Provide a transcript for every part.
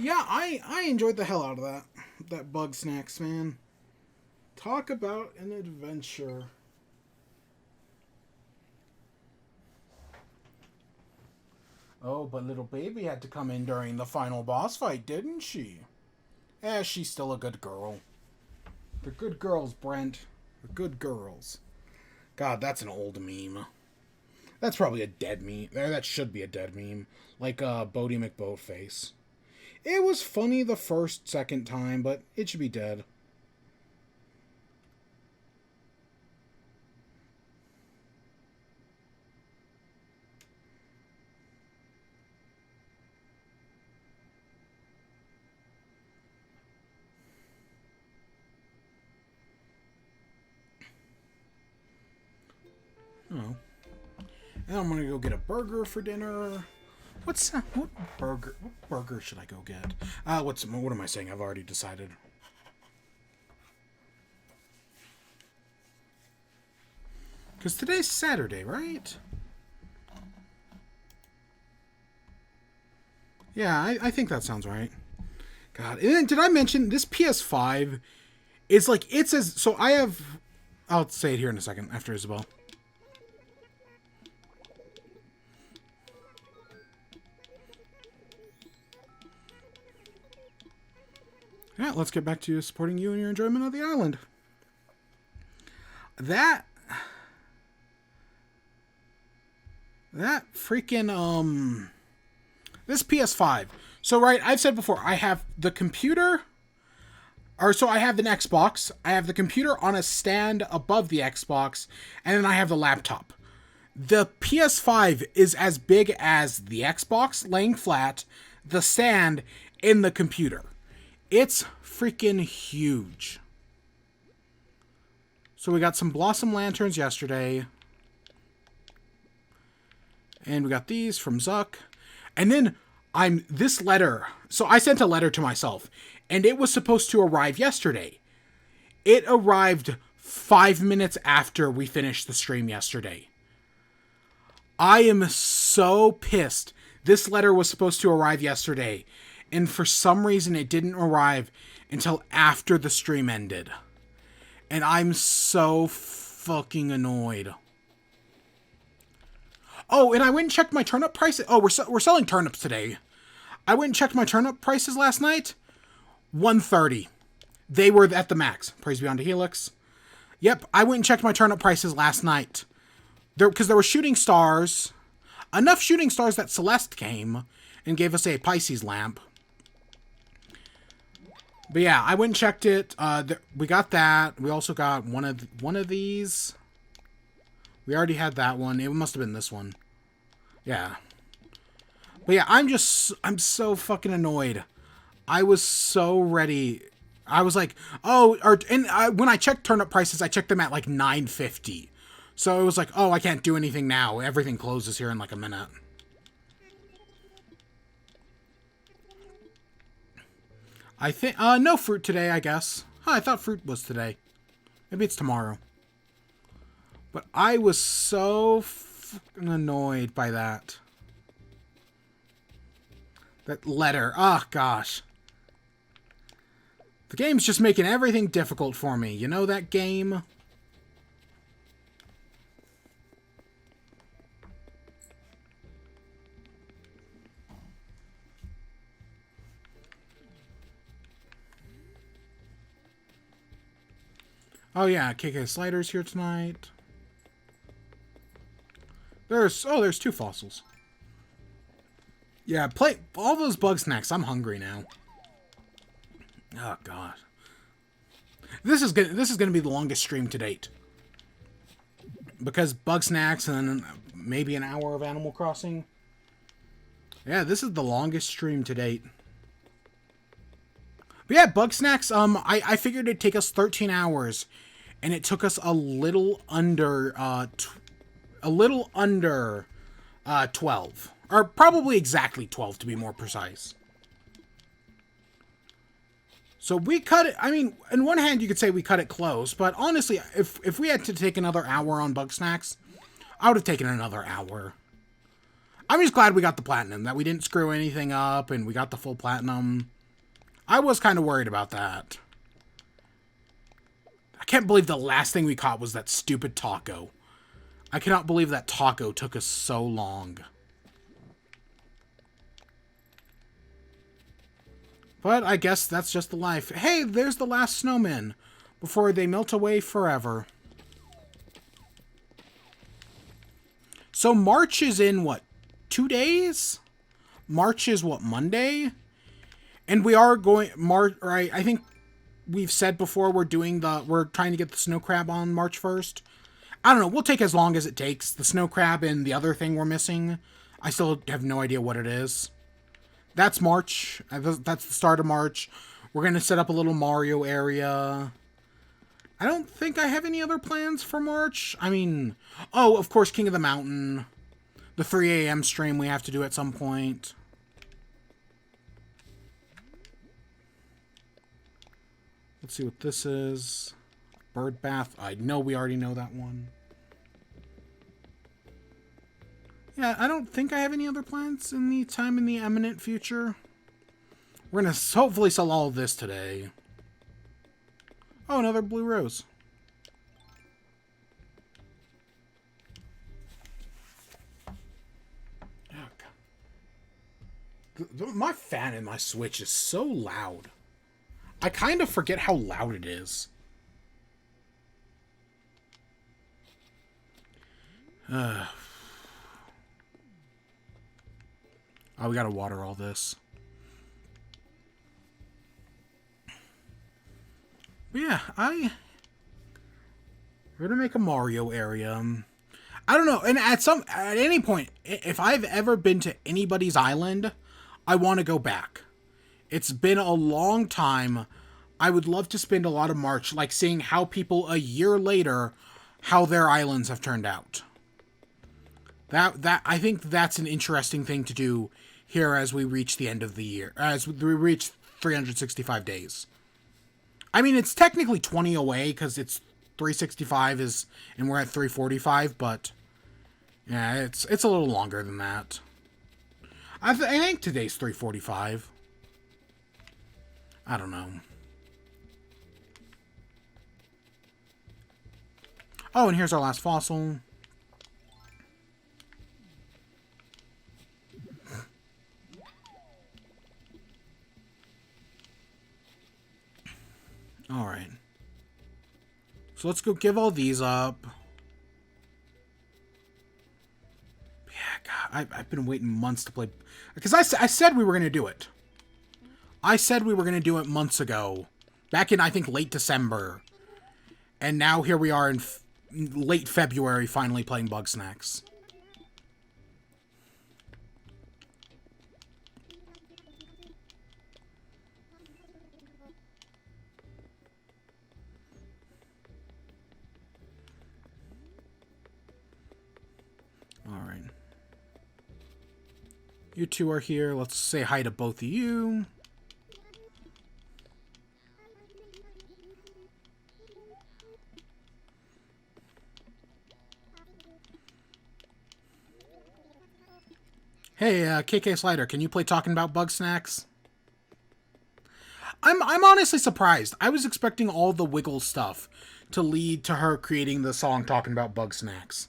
Yeah, I enjoyed the hell out of that bug snacks, man. Talk about an adventure. Oh, but little baby had to come in during the final boss fight, didn't she? Eh, she's still a good girl. They're good girls, Brent. They're good girls. God, that's an old meme. That's probably a dead meme. That should be a dead meme. Like Bodie McBoatface. It was funny the second time, but it should be dead. Oh. And I'm gonna go get a burger for dinner. What burger should I go get? What am I saying? I've already decided. Because today's Saturday, right? Yeah, I think that sounds right. God, and then did I mention this PS5 is like, it says, so I have, I'll say it here in a second after Isabel. Yeah, let's get back to supporting you and your enjoyment of the island. That freaking, this PS5. So, right, I've said before, I have the computer, so I have an Xbox, I have the computer on a stand above the Xbox, and then I have the laptop. The PS5 is as big as the Xbox laying flat, the stand, and the computer. It's freaking huge. So we got some Blossom Lanterns yesterday. And we got these from Zuck. And then this letter. So I sent a letter to myself. And it was supposed to arrive yesterday. It arrived 5 minutes after we finished the stream yesterday. I am so pissed. This letter was supposed to arrive yesterday. And for some reason it didn't arrive until after the stream ended. And I'm so fucking annoyed. Oh, and I went and checked my turnip prices. Oh, we're selling turnips today. I went and checked my turnip prices last night. $1.30. They were at the max. Praise be unto Helix. Yep, I went and checked my turnip prices last night. Because there were shooting stars. Enough shooting stars that Celeste came and gave us a Pisces lamp. But yeah, I went and checked it. We got that. We also got one of these. We already had that one. It must have been this one. Yeah. But yeah, I'm so fucking annoyed. I was so ready. I was like, when I checked turnip prices, I checked them at like $9.50. So it was like, oh, I can't do anything now. Everything closes here in like a minute. I think, no fruit today, I guess. Huh, I thought fruit was today. Maybe it's tomorrow. But I was so fucking annoyed by that. That letter. Oh, gosh. The game's just making everything difficult for me. You know that game? Oh yeah, KK Slider's here tonight. There's 2 fossils. Yeah, play all those bug snacks. I'm hungry now. Oh god. This is gonna be the longest stream to date. Because bug snacks and then maybe an hour of Animal Crossing. Yeah, this is the longest stream to date. But yeah, bug snacks, I figured it'd take us 13 hours. And it took us a little under 12. Or probably exactly 12 to be more precise. So we cut it, I mean, in one hand you could say we cut it close, but honestly, if we had to take another hour on bug snacks, I would have taken another hour. I'm just glad we got the platinum, that we didn't screw anything up, and we got the full platinum. I was kind of worried about that. I can't believe the last thing we caught was that stupid taco. I cannot believe that taco took us so long. But I guess that's just the life. Hey, there's the last snowman before they melt away forever. So March is in, what, 2 days? March is, what, Monday? And we are going, right, I think we've said before we're trying to get the snow crab on March 1st. I don't know, we'll take as long as it takes. The snow crab and the other thing we're missing, I still have no idea what it is. That's March. That's the start of March. We're going to set up a little Mario area. I don't think I have any other plans for March. I mean, oh, of course, King of the Mountain. The 3 a.m. stream we have to do at some point. Let's see what this is. Bird bath. I know we already know that one. Yeah, I don't think I have any other plans in the imminent future. We're going to hopefully sell all of this today. Oh, another blue rose. My fan in my Switch is so loud. I kind of forget how loud it is. Oh, we gotta water all this. But yeah, we're gonna make a Mario area. I don't know, and at any point, if I've ever been to anybody's island, I want to go back. It's been a long time. I would love to spend a lot of March, like seeing how people a year later, how their islands have turned out. That I think that's an interesting thing to do here as we reach the end of the year, as we reach 365 days. I mean, it's technically 20 away because it's 365 and we're at 345, but yeah, it's a little longer than that. I think today's 345. I don't know. Oh, and here's our last fossil. Alright. So let's go give all these up. Yeah, God, I've been waiting months to play. Because I said we were going to do it. I said we were going to do it months ago. Back in, I think, late December. And now here we are in late February finally playing Bugsnax. Alright. You two are here. Let's say hi to both of you. Hey, KK Slider, can you play Talking About Bugsnax? I'm honestly surprised. I was expecting all the Wiggle stuff to lead to her creating the song Talking About Bugsnax.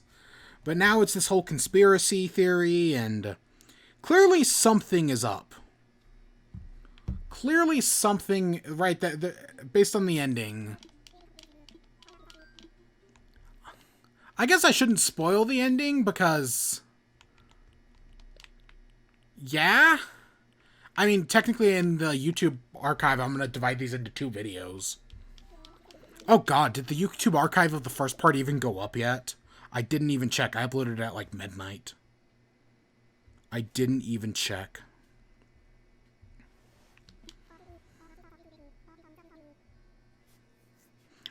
But now it's this whole conspiracy theory, and clearly something is up. Clearly something, right, based on the ending. I guess I shouldn't spoil the ending, because... yeah? I mean, technically in the YouTube archive, I'm going to divide these into 2 videos. Oh god, did the YouTube archive of the first part even go up yet? I didn't even check. I uploaded it at like midnight. I didn't even check.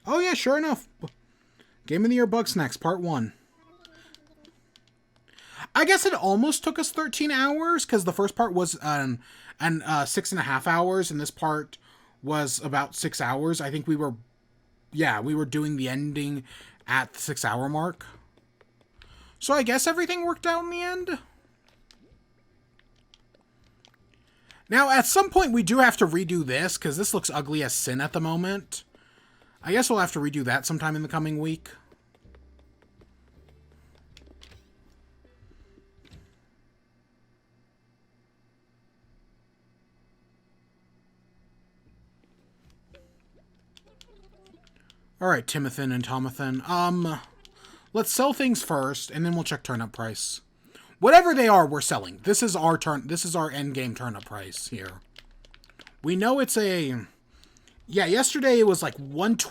Oh yeah, sure enough. Game of the Year Bugsnax, Part 1. I guess it almost took us 13 hours, because the first part was 6.5 hours, and this part was about 6 hours. I think we were doing the ending at the 6 hour mark. So I guess everything worked out in the end. Now, at some point, we do have to redo this, because this looks ugly as sin at the moment. I guess we'll have to redo that sometime in the coming week. Alright, Timothy and Tomathan. Let's sell things first, and then we'll check turnip price. Whatever they are, we're selling. This is our end game turnip price here. We know it's a... Yeah, yesterday it was like what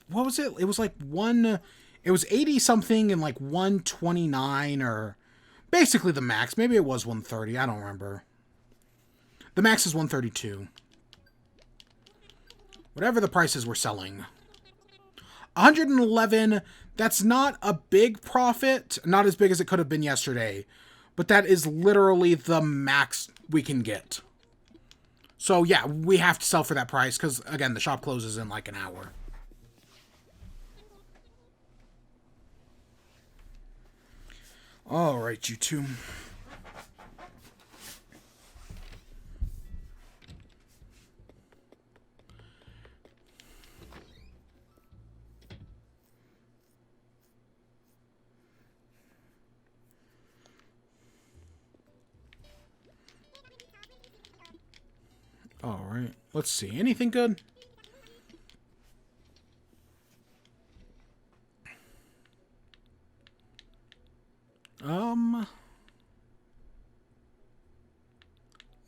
was it? It was like it was 80 something and like 129 or basically the max. Maybe it was 130. I don't remember. The max is 132. Whatever the prices we're selling. 111, that's not a big profit. Not as big as it could have been yesterday. But that is literally the max we can get. So yeah, we have to sell for that price because, again, the shop closes in like an hour. Alright, you two. Alright, let's see. Anything good?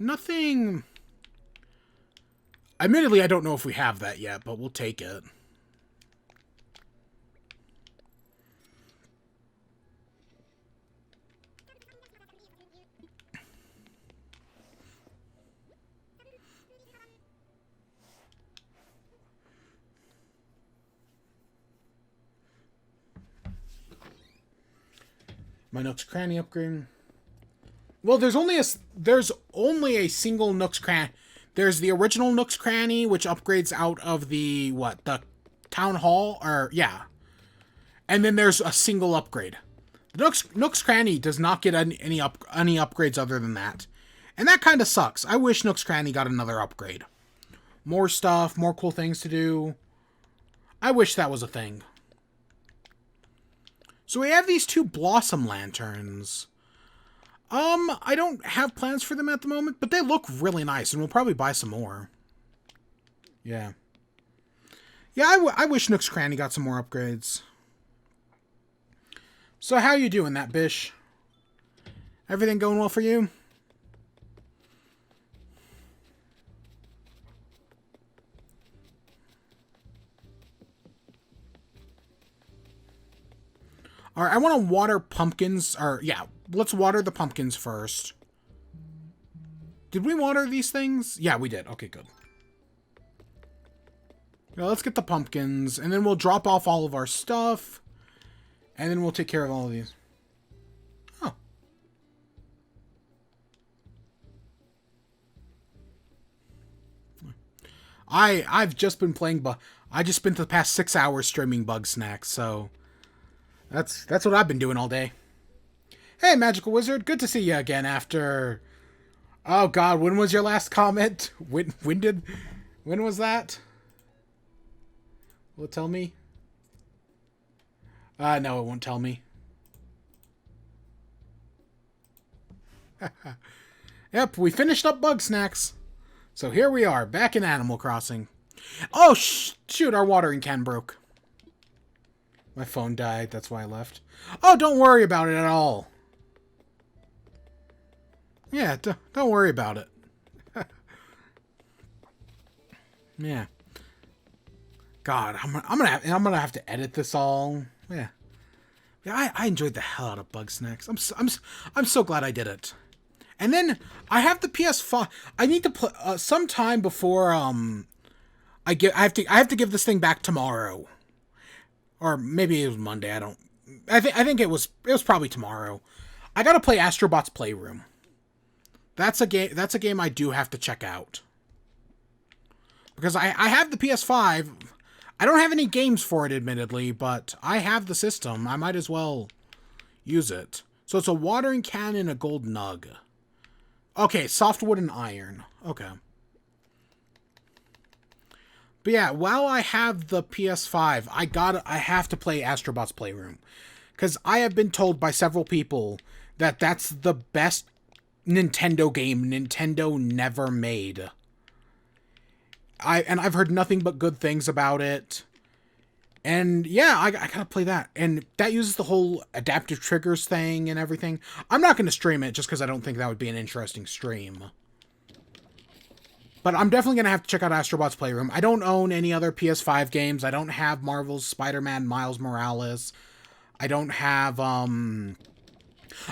Nothing. Admittedly, I don't know if we have that yet, but we'll take it. My Nook's Cranny upgrade. Well, there's only a single Nook's Cranny. There's the original Nook's Cranny, which upgrades out of the the town hall, or yeah. And then there's a single upgrade. The Nook's Cranny does not get any upgrades other than that, and that kind of sucks. I wish Nook's Cranny got another upgrade. More stuff, more cool things to do. I wish that was a thing. So we have these two Blossom Lanterns. I don't have plans for them at the moment, but they look really nice, and we'll probably buy some more. Yeah. Yeah, I wish Nook's Cranny got some more upgrades. So how you doing, that Bish? Everything going well for you? Alright, I want to water pumpkins, or, yeah, let's water the pumpkins first. Did we water these things? Yeah, we did. Okay, good. Now, let's get the pumpkins, and then we'll drop off all of our stuff, and then we'll take care of all of these. Oh. I've just been playing, I just spent the past 6 hours streaming Bug Snacks, so... That's what I've been doing all day. Hey, Magical Wizard, good to see you again after... Oh god, when was your last comment? When was that? Will it tell me? No, it won't tell me. Yep, we finished up Bug Snacks. So here we are, back in Animal Crossing. Oh, shoot, our watering can broke. My phone died, that's why I left. Oh, don't worry about it at all. Yeah, don't worry about it. Yeah. God, I'm gonna have to edit this all. Yeah. Yeah, I enjoyed the hell out of Bug Snacks. I'm so glad I did it. And then I have the PS5. I need to play sometime before I have to give this thing back tomorrow. Or maybe it was Monday, I think it was probably tomorrow. I gotta play Astrobot's Playroom. That's a game I do have to check out. Because I have the PS5. I don't have any games for it, admittedly, but I have the system. I might as well use it. So it's a watering can and a gold nug. Okay, softwood and iron. Okay. But yeah, while I have the PS5, I have to play Astrobot's Playroom. Because I have been told by several people that that's the best Nintendo game Nintendo never made. I've heard nothing but good things about it. And yeah, I gotta play that. And that uses the whole adaptive triggers thing and everything. I'm not gonna stream it just because I don't think that would be an interesting stream. But I'm definitely gonna have to check out Astrobot's Playroom. I don't own any other PS5 games. I don't have Marvel's Spider-Man Miles Morales. I don't have,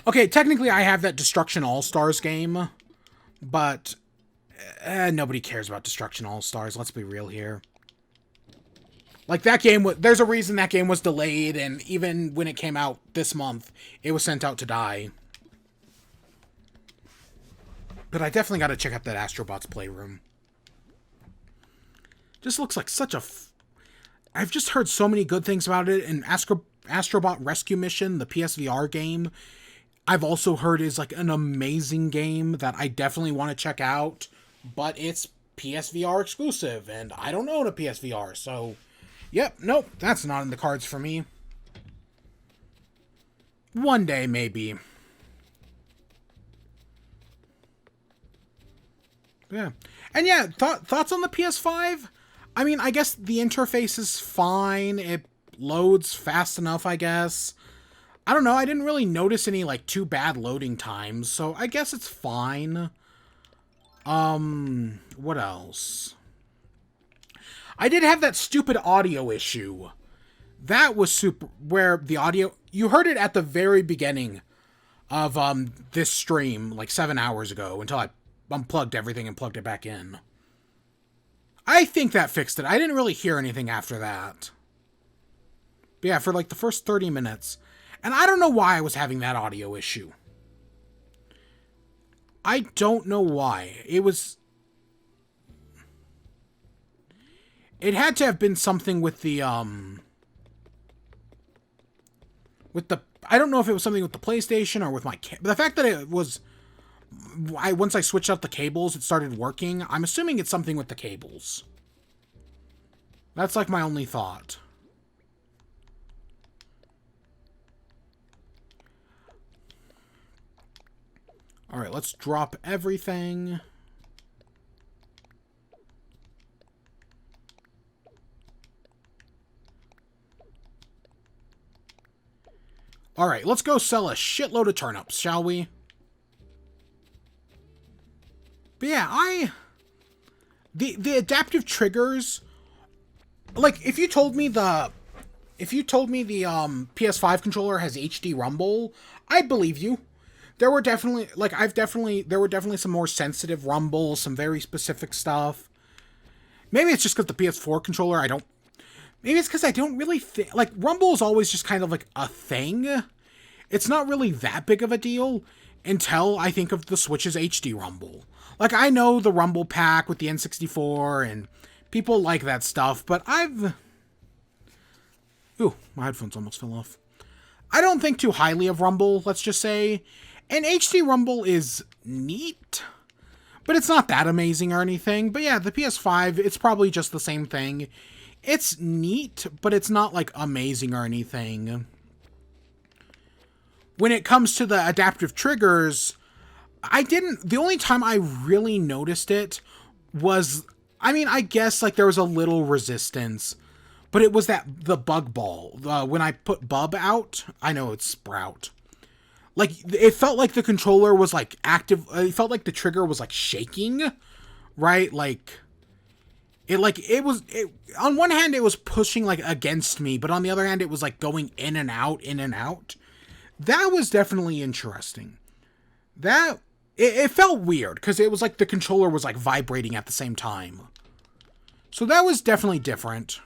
okay, technically I have that Destruction All-Stars game. But nobody cares about Destruction All-Stars, let's be real here. Like, that game, there's a reason that game was delayed, and even when it came out this month, it was sent out to die. But I definitely gotta check out that Astrobot's Playroom. Just looks like such a... I've just heard so many good things about it, and Astrobot Rescue Mission, the PSVR game, I've also heard is like an amazing game that I definitely want to check out, but it's PSVR exclusive, and I don't own a PSVR, so... Yep, nope, that's not in the cards for me. One day, maybe. Yeah. And yeah, thoughts on the PS5? I mean, I guess the interface is fine. It loads fast enough, I guess. I don't know, I didn't really notice any, like, too bad loading times, so I guess it's fine. What else? I did have that stupid audio issue. That was super... Where the audio... You heard it at the very beginning of, this stream, like 7 hours ago, until I unplugged everything and plugged it back in. I think that fixed it. I didn't really hear anything after that. But yeah, for like the first 30 minutes. And I don't know why I was having that audio issue. I don't know why. It was... It had to have been something with the, with the... I don't know if it was something with the PlayStation or with my... The fact that it was... Once I switched out the cables, it started working. I'm assuming it's something with the cables. That's like my only thought. Alright, let's drop everything. Alright, let's go sell a shitload of turnips, shall we? But yeah, the adaptive triggers, like, if you told me the PS5 controller has HD rumble, I'd believe you. There were definitely, like, there were definitely some more sensitive rumbles, some very specific stuff. Maybe it's just because the PS4 controller, maybe it's because I don't really think, like, rumble is always just kind of like a thing. It's not really that big of a deal until I think of the Switch's HD rumble. Like, I know the rumble pack with the N64, and people like that stuff, but Ooh, my headphones almost fell off. I don't think too highly of rumble, let's just say. And HD rumble is neat, but it's not that amazing or anything. But yeah, the PS5, it's probably just the same thing. It's neat, but it's not, like, amazing or anything. When it comes to the adaptive triggers... The only time I really noticed it was, I mean, I guess, like, there was a little resistance, but it was the bug ball. When I put Bub out, I know it's Sprout. Like, it felt like the controller was, like, active, it felt like the trigger was, like, shaking, right? Like, on one hand, it was pushing, like, against me, but on the other hand, it was, like, going in and out, in and out. That was definitely interesting. It felt weird, because it was like the controller was, like, vibrating at the same time. So that was definitely different.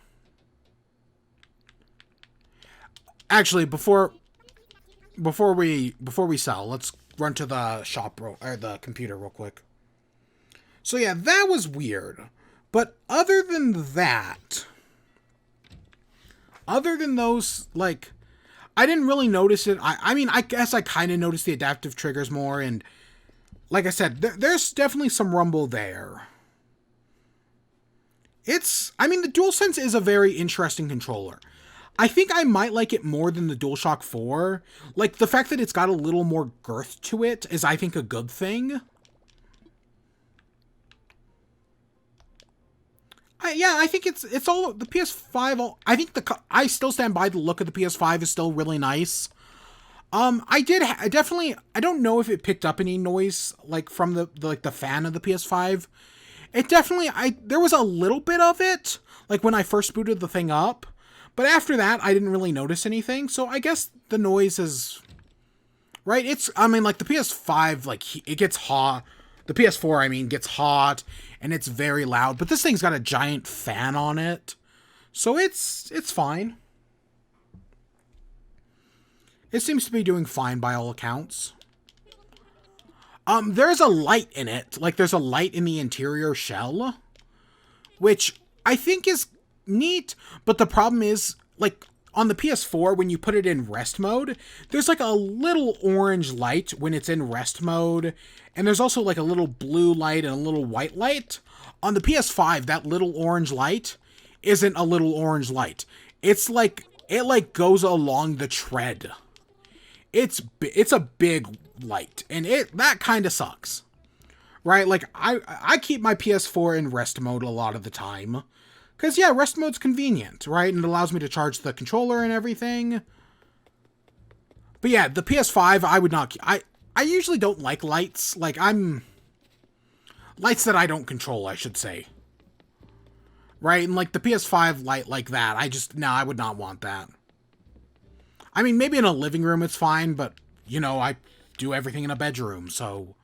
Actually, before we sell, let's run to the shop, or the computer real quick. So yeah, that was weird. But other than that... Other than those, like... I didn't really notice it. I mean, I guess I kind of noticed the adaptive triggers more, and... like I said, there's definitely some rumble there. I mean, the DualSense is a very interesting controller. I think I might like it more than the DualShock 4. Like, the fact that it's got a little more girth to it is, I think, a good thing. I think it's all, the PS5, I think I still stand by the look of the PS5 is still really nice. I definitely, I don't know if it picked up any noise, like, from the fan of the PS5. It definitely, there was a little bit of it, like, when I first booted the thing up. But after that, I didn't really notice anything, so I guess the noise is... Right? I mean, like, the PS5, like, it gets hot. The PS4, I mean, gets hot, and it's very loud. But this thing's got a giant fan on it, so it's fine. It seems to be doing fine by all accounts. There's a light in it. Like, there's a light in the interior shell, which I think is neat, but the problem is, like, on the PS4, when you put it in rest mode, there's, like, a little orange light when it's in rest mode, and there's also, like, a little blue light and a little white light. On the PS5, that little orange light isn't a little orange light. It's, like, it, like, goes along the tread. It's a big light, and that kind of sucks. Right? Like, I keep my PS4 in rest mode a lot of the time. Because, yeah, rest mode's convenient, right? And it allows me to charge the controller and everything. But yeah, the PS5, I would not... I usually don't like lights. Like, lights that I don't control, I should say. Right? And, like, the PS5 light like that, no, I would not want that. I mean, maybe in a living room it's fine, but, you know, I do everything in a bedroom, so...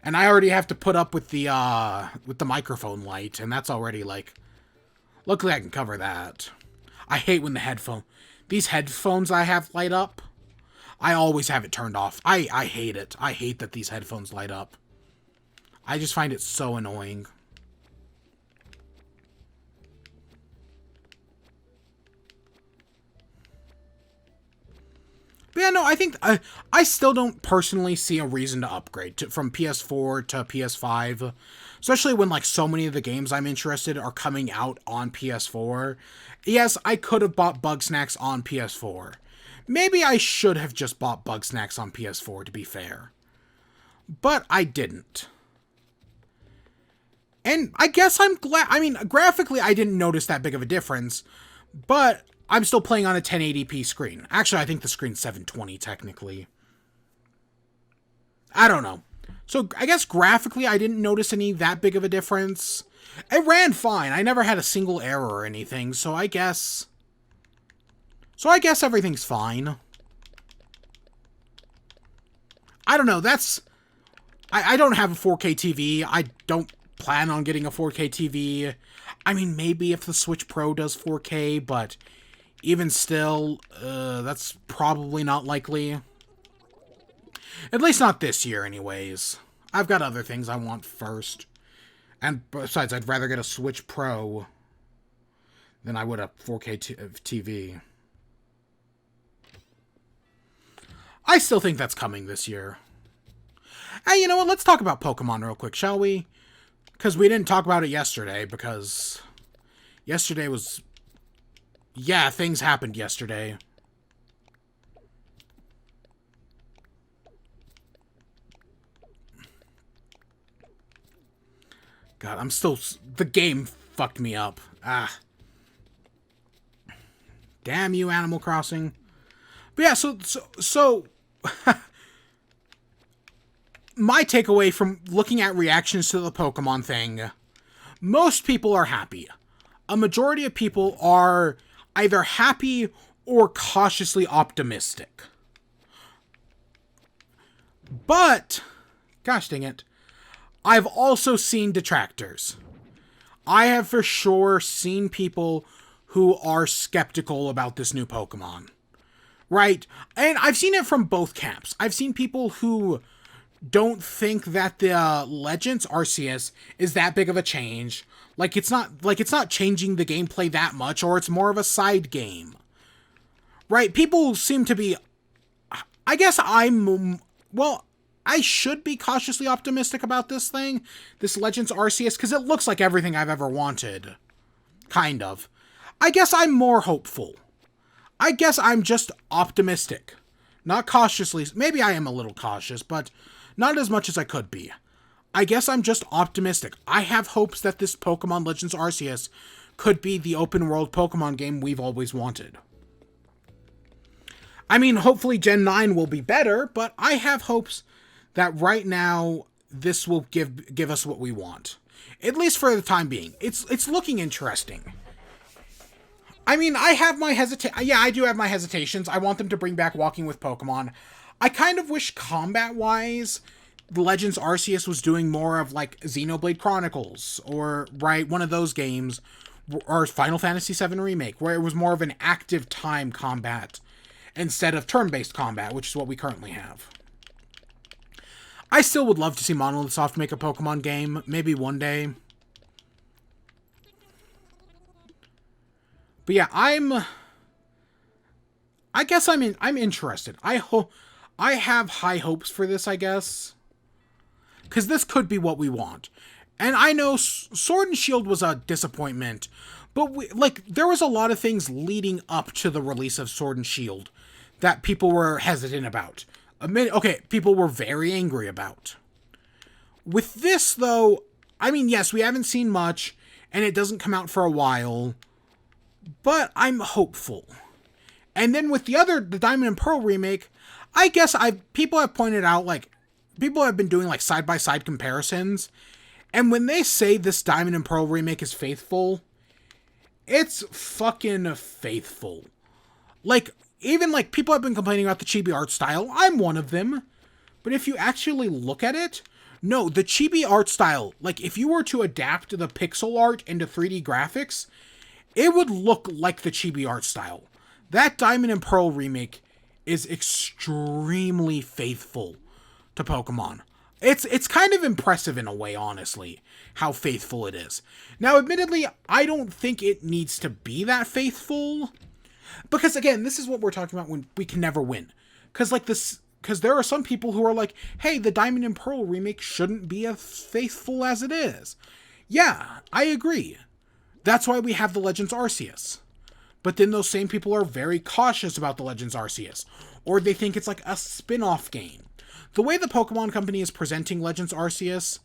And I already have to put up with the microphone light, and that's already, like... Luckily, I can cover that. I hate when these headphones I have light up. I always have it turned off. I hate it. I hate that these headphones light up. I just find it so annoying. But yeah, no, I think I still don't personally see a reason to upgrade from PS4 to PS5, especially when, like, so many of the games I'm interested are coming out on PS4. Yes, I could have bought Bugsnax on PS4. Maybe I should have just bought Bugsnax on PS4, to be fair. But I didn't. And I guess I'm glad. I mean, graphically, I didn't notice that big of a difference, but I'm still playing on a 1080p screen. Actually, I think the screen's 720, technically. I don't know. So, I guess graphically, I didn't notice any that big of a difference. It ran fine. I never had a single error or anything, so I guess... everything's fine. I don't know, that's... I don't have a 4K TV. I don't plan on getting a 4K TV. I mean, maybe if the Switch Pro does 4K, but... even still, that's probably not likely. At least not this year, anyways. I've got other things I want first. And besides, I'd rather get a Switch Pro than I would a 4K TV. I still think that's coming this year. Hey, you know what? Let's talk about Pokemon real quick, shall we? Because we didn't talk about it yesterday, because yesterday was... yeah, things happened yesterday. God, I'm still... the game fucked me up. Ah. Damn you, Animal Crossing. But yeah, so my takeaway from looking at reactions to the Pokemon thing, most people are happy. A majority of people are either happy or cautiously optimistic. But, gosh dang it, I've also seen detractors. I have for sure seen people who are skeptical about this new Pokemon. Right? And I've seen it from both camps. I've seen people who don't think that the Legends Arceus is that big of a change. Like it's not changing the gameplay that much, or it's more of a side game. Right? People seem to be... I guess well, I should be cautiously optimistic about this thing, this Legends Arceus, because it looks like everything I've ever wanted. Kind of. I guess I'm more hopeful. I guess I'm just optimistic. Not cautiously. Maybe I am a little cautious, but not as much as I could be. I guess I'm just optimistic. I have hopes that this Pokemon Legends Arceus could be the open world Pokemon game we've always wanted. I mean, hopefully Gen 9 will be better, but I have hopes that right now this will give us what we want. At least for the time being. It's looking interesting. I mean, I have my I do have my hesitations. I want them to bring back Walking with Pokemon. I kind of wish combat-wise, the Legends Arceus was doing more of like Xenoblade Chronicles or one of those games, or Final Fantasy VII Remake, where it was more of an active time combat instead of turn-based combat, which is what we currently have. I still would love to see Monolith Soft make a Pokemon game, maybe one day. But yeah, I guess I'm interested. I have high hopes for this, I guess. Because this could be what we want. And I know Sword and Shield was a disappointment, but there was a lot of things leading up to the release of Sword and Shield that people were hesitant about. People were very angry about. With this, though, I mean, yes, we haven't seen much, and it doesn't come out for a while, but I'm hopeful. And then with the Diamond and Pearl remake, I guess people have pointed out, people have been doing, side-by-side comparisons, and when they say this Diamond and Pearl remake is faithful, it's fucking faithful. Even people have been complaining about the chibi art style. I'm one of them. But if you actually look at it, no, the chibi art style, if you were to adapt the pixel art into 3D graphics, it would look like the chibi art style. That Diamond and Pearl remake is extremely faithful to Pokemon. It's kind of impressive in a way, honestly, how faithful it is. Now, admittedly, I don't think it needs to be that faithful, because again, this is what we're talking about when we can never win. Because there are some people who are like, hey, the Diamond and Pearl remake shouldn't be as faithful as it is. Yeah, I agree. That's why we have the Legends Arceus. But then those same people are very cautious about the Legends Arceus, or they think it's like a spin-off game. The way the Pokemon Company is presenting Legends Arceus,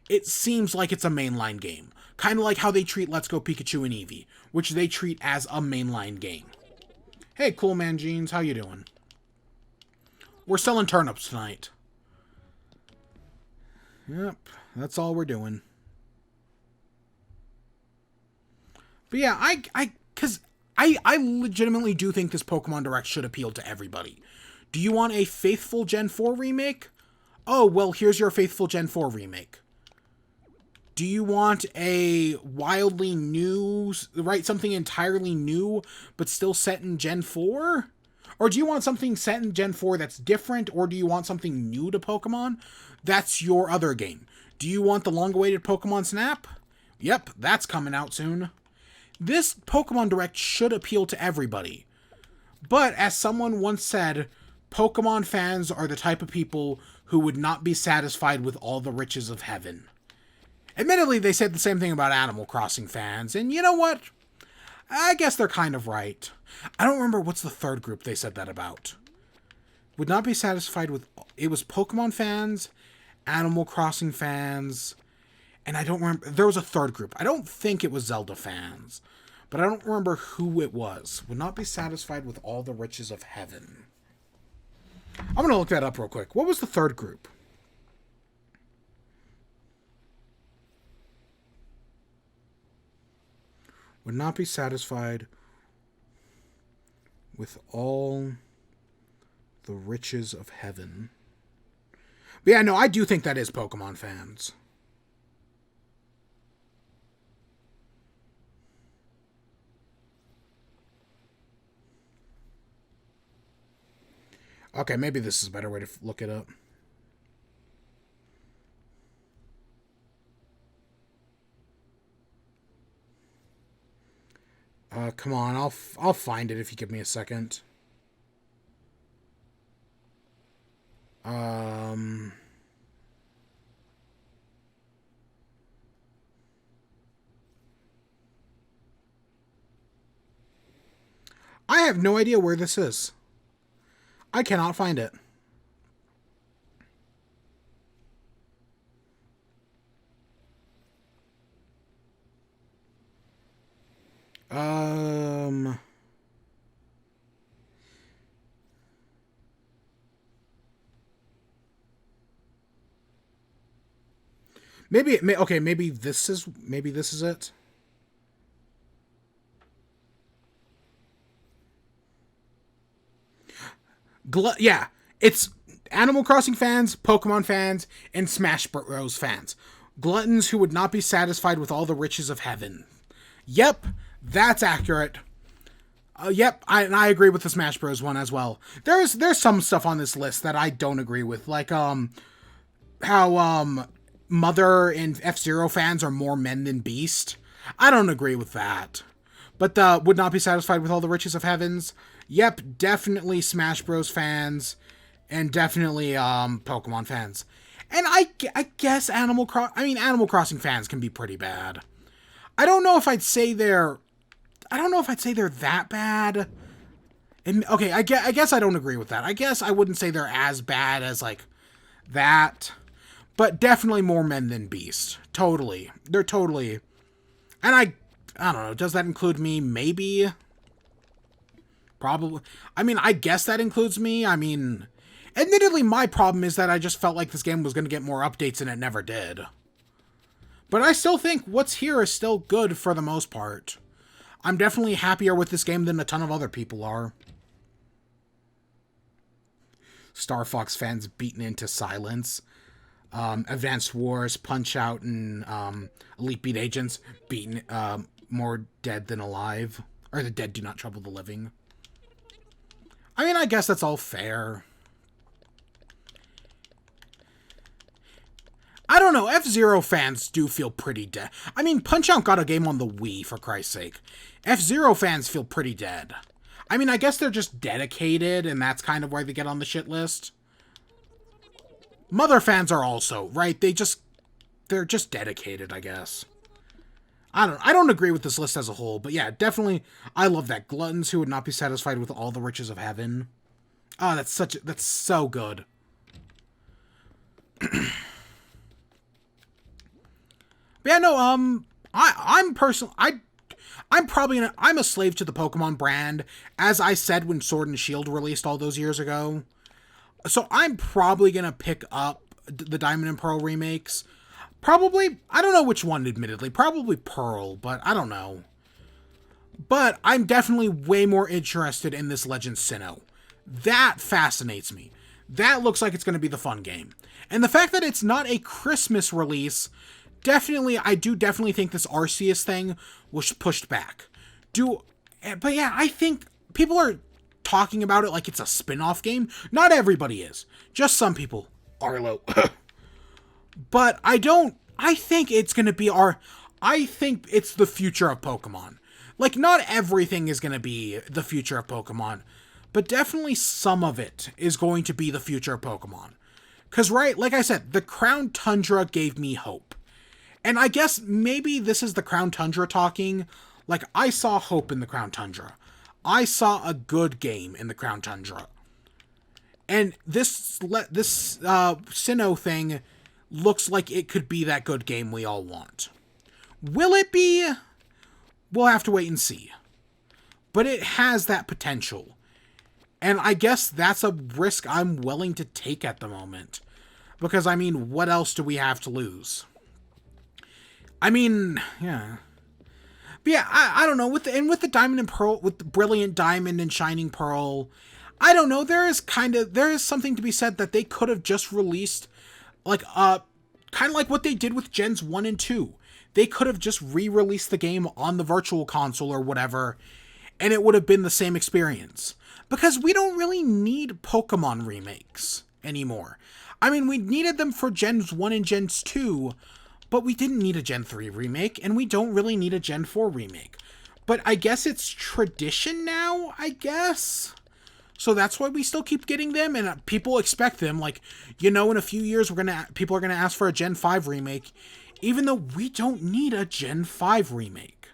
it seems like it's a mainline game. Kind of like how they treat Let's Go Pikachu and Eevee, which they treat as a mainline game. Hey, Cool Man Jeans, how you doing? We're selling turnips tonight. Yep, that's all we're doing. But yeah, I legitimately do think this Pokemon Direct should appeal to everybody. Do you want a faithful Gen 4 remake? Oh, well, here's your faithful Gen 4 remake. Do you want a wildly new, something entirely new, but still set in Gen 4? Or do you want something set in Gen 4 that's different, or do you want something new to Pokemon? That's your other game. Do you want the long-awaited Pokemon Snap? Yep, that's coming out soon. This Pokemon Direct should appeal to everybody. But, as someone once said, Pokemon fans are the type of people who would not be satisfied with all the riches of heaven. Admittedly, they said the same thing about Animal Crossing fans, and you know what? I guess they're kind of right. I don't remember what's the third group they said that about. Would not be satisfied with... It was Pokemon fans, Animal Crossing fans, and I don't remember... There was a third group. I don't think it was Zelda fans, but I don't remember who it was. Would not be satisfied with all the riches of heaven. I'm going to look that up real quick. What was the third group? Would not be satisfied with all the riches of heaven. But yeah, no, I do think that is Pokemon fans. Okay, maybe this is a better way to look it up. Come on, I'll find it if you give me a second. I have no idea where this is. I cannot find it. Um... Maybe okay. Maybe this is it. Yeah, it's Animal Crossing fans, Pokemon fans, and Smash Bros. Fans. Gluttons who would not be satisfied with all the riches of heaven. Yep, that's accurate. Yep, I agree with the Smash Bros. One as well. There's some stuff on this list that I don't agree with, like how Mother and F-Zero fans are more men than Beast. I don't agree with that. But would not be satisfied with all the riches of heavens. Yep, definitely Smash Bros. Fans, and definitely Pokemon fans. And I guess Animal Crossing fans can be pretty bad. I don't know if I'd say they're that bad. And okay, I guess I don't agree with that. I guess I wouldn't say they're as bad as like that, but definitely more men than Beast. Totally, they're totally. And I don't know. Does that include me? Maybe. Probably. I mean, I guess that includes me. I mean, admittedly, my problem is that I just felt like this game was going to get more updates and it never did. But I still think what's here is still good for the most part. I'm definitely happier with this game than a ton of other people are. Star Fox fans beaten into silence. Advanced Wars, Punch-Out, and Elite Beat Agents beaten more dead than alive. Or the dead do not trouble the living. I mean, I guess that's all fair. I don't know, F-Zero fans do feel pretty dead. I mean, Punch-Out got a game on the Wii, for Christ's sake. F-Zero fans feel pretty dead. I mean, I guess they're just dedicated, and that's kind of why they get on the shit list. Mother fans are also, right? They're just dedicated, I guess. I don't agree with this list as a whole, but yeah, definitely, I love that. Gluttons who would not be satisfied with all the riches of heaven. Oh, that's so good. Yeah, no, I'm a slave to the Pokemon brand, as I said when Sword and Shield released all those years ago. So I'm probably gonna pick up the Diamond and Pearl remakes. Probably, I don't know which one, admittedly. Probably Pearl, but I don't know. But I'm definitely way more interested in this Legend Sinnoh. That fascinates me. That looks like it's going to be the fun game. And the fact that it's not a Christmas release, I do definitely think this Arceus thing was pushed back. But yeah, I think people are talking about it like it's a spin-off game. Not everybody is. Just some people. Arlo. But I think it's going to be I think it's the future of Pokemon. Like, not everything is going to be the future of Pokemon, but definitely some of it is going to be the future of Pokemon. Because, right, like I said, the Crown Tundra gave me hope. And I guess maybe this is the Crown Tundra talking. Like, I saw hope in the Crown Tundra. I saw a good game in the Crown Tundra. And this Sinnoh thing looks like it could be that good game we all want. Will it be? We'll have to wait and see. But it has that potential. And I guess that's a risk I'm willing to take at the moment. Because, I mean, what else do we have to lose? I mean, yeah. But yeah, I don't know. With the Diamond and Pearl, with the Brilliant Diamond and Shining Pearl, I don't know. There is something to be said that they could have just released, like, kind of like what they did with Gens 1 and 2. They could have just re-released the game on the Virtual Console or whatever, and it would have been the same experience. Because we don't really need Pokemon remakes anymore. I mean, we needed them for Gens 1 and Gens 2, but we didn't need a Gen 3 remake, and we don't really need a Gen 4 remake. But I guess it's tradition now, I guess? So that's why we still keep getting them, and people expect them. Like, you know, in a few years, people are gonna ask for a Gen 5 remake, even though we don't need a Gen 5 remake.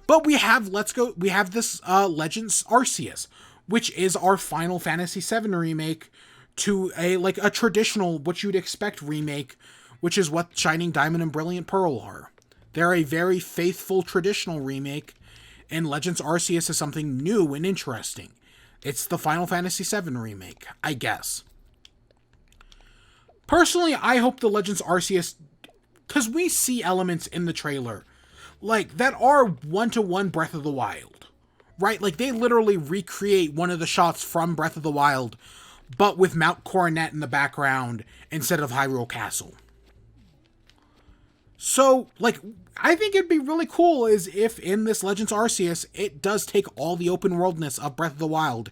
But we have this Legends Arceus, which is our Final Fantasy VII remake to a traditional, what you'd expect remake, which is what Shining Diamond and Brilliant Pearl are. They're a very faithful traditional remake, and Legends Arceus is something new and interesting. It's the Final Fantasy VII remake, I guess. Personally, I hope the Legends Arceus, because we see elements in the trailer, like, that are one-to-one Breath of the Wild, right? Like, they literally recreate one of the shots from Breath of the Wild, but with Mount Coronet in the background instead of Hyrule Castle. So, like, I think it'd be really cool is if in this Legends Arceus, it does take all the open worldness of Breath of the Wild,